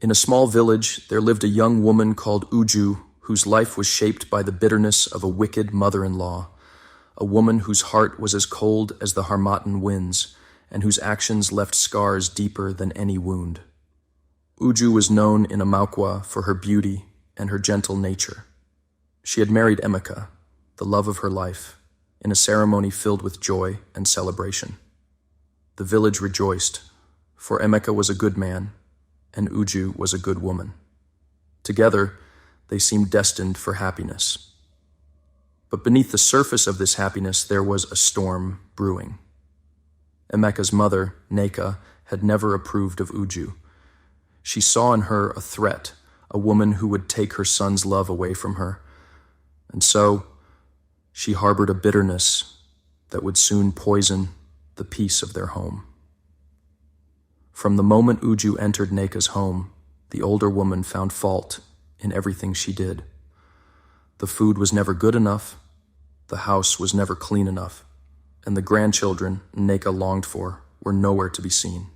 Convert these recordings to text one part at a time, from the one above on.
In a small village, there lived a young woman called Uju, whose life was shaped by the bitterness of a wicked mother-in-law, a woman whose heart was as cold as the Harmattan winds, and whose actions left scars deeper than any wound. Uju was known in Amaukwa for her beauty and her gentle nature. She had married Nneka, the love of her life, in a ceremony filled with joy and celebration. The village rejoiced, for Nneka was a good man, and Uju was a good woman. Together, they seemed destined for happiness. But beneath the surface of this happiness, there was a storm brewing. Nneka's mother, Nneka, had never approved of Uju. She saw in her a threat, a woman who would take her son's love away from her. And so, she harbored a bitterness that would soon poison the peace of their home. From the moment Uju entered Nneka's home, the older woman found fault in everything she did. The food was never good enough, the house was never clean enough, and the grandchildren Nneka longed for were nowhere to be seen.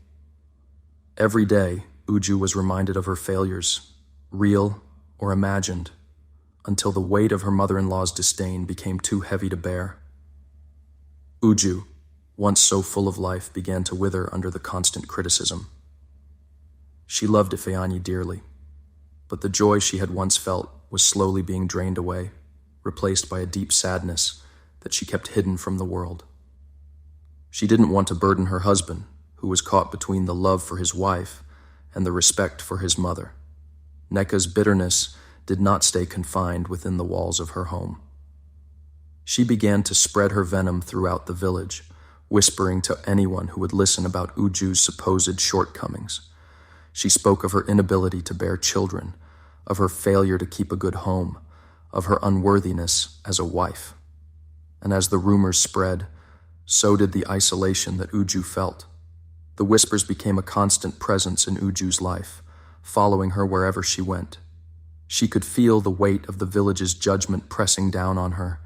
Every day, Uju was reminded of her failures, real or imagined, until the weight of her mother-in-law's disdain became too heavy to bear. Uju, once so full of life, began to wither under the constant criticism. She loved Ifeanyi dearly, but the joy she had once felt was slowly being drained away, replaced by a deep sadness that she kept hidden from the world. She didn't want to burden her husband, who was caught between the love for his wife and the respect for his mother. Nneka's bitterness did not stay confined within the walls of her home. She began to spread her venom throughout the village, whispering to anyone who would listen about Uju's supposed shortcomings. She spoke of her inability to bear children, of her failure to keep a good home, of her unworthiness as a wife. And as the rumors spread, so did the isolation that Uju felt. The whispers became a constant presence in Uju's life, following her wherever she went. She could feel the weight of the village's judgment pressing down on her,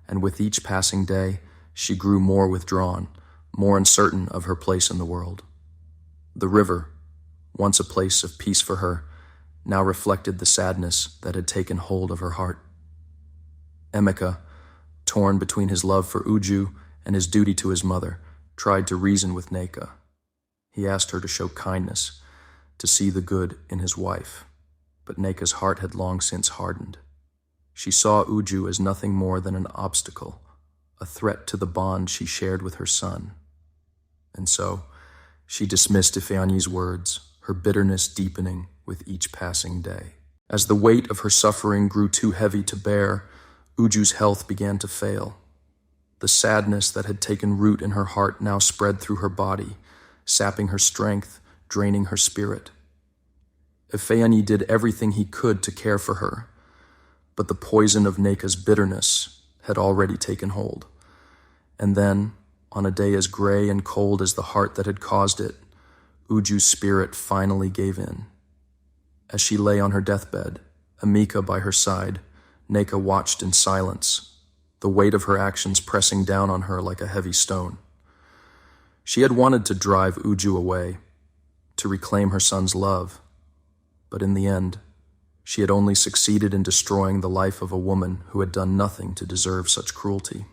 and with each passing day, she grew more withdrawn, more uncertain of her place in the world. The river, once a place of peace for her, now reflected the sadness that had taken hold of her heart. Nneka, torn between his love for Uju and his duty to his mother, tried to reason with Nneka. He asked her to show kindness, to see the good in his wife, but Nneka's heart had long since hardened. She saw Uju as nothing more than an obstacle, a threat to the bond she shared with her son. And so, she dismissed Ifeanyi's words, her bitterness deepening with each passing day. As the weight of her suffering grew too heavy to bear, Uju's health began to fail. The sadness that had taken root in her heart now spread through her body, sapping her strength, draining her spirit. Ifeanyi did everything he could to care for her, but the poison of Nneka's bitterness had already taken hold. And then, on a day as gray and cold as the heart that had caused it, Uju's spirit finally gave in. As she lay on her deathbed, Amika by her side, Nneka watched in silence, the weight of her actions pressing down on her like a heavy stone. She had wanted to drive Uju away, to reclaim her son's love, but in the end, she had only succeeded in destroying the life of a woman who had done nothing to deserve such cruelty.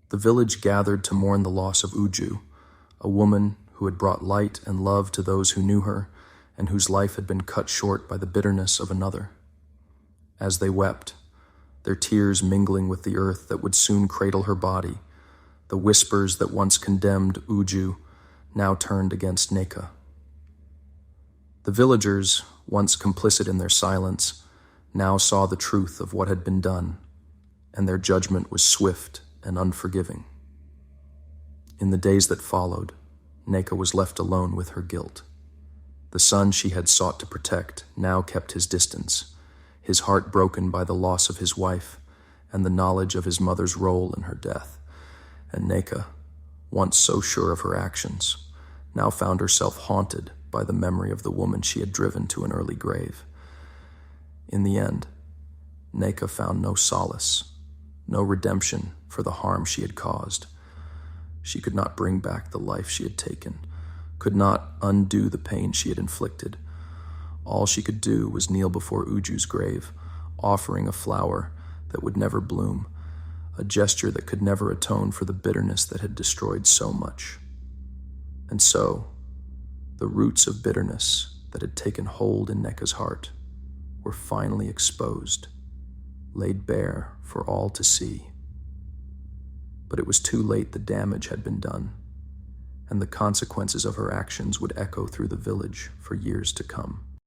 The village gathered to mourn the loss of Uju, a woman who had brought light and love to those who knew her, and whose life had been cut short by the bitterness of another. As they wept, their tears mingling with the earth that would soon cradle her body, the whispers that once condemned Uju now turned against Nneka. The villagers, once complicit in their silence, now saw the truth of what had been done, and their judgment was swift and unforgiving. In the days that followed, Nneka was left alone with her guilt. The son she had sought to protect now kept his distance, his heart broken by the loss of his wife and the knowledge of his mother's role in her death. And Nneka, once so sure of her actions, now found herself haunted by the memory of the woman she had driven to an early grave. In the end, Nneka found no solace, no redemption for the harm she had caused. She could not bring back the life she had taken, could not undo the pain she had inflicted. All she could do was kneel before Uju's grave, offering a flower that would never bloom, a gesture that could never atone for the bitterness that had destroyed so much. And so, the roots of bitterness that had taken hold in Nneka's heart were finally exposed, laid bare for all to see. But it was too late. The damage had been done, and the consequences of her actions would echo through the village for years to come.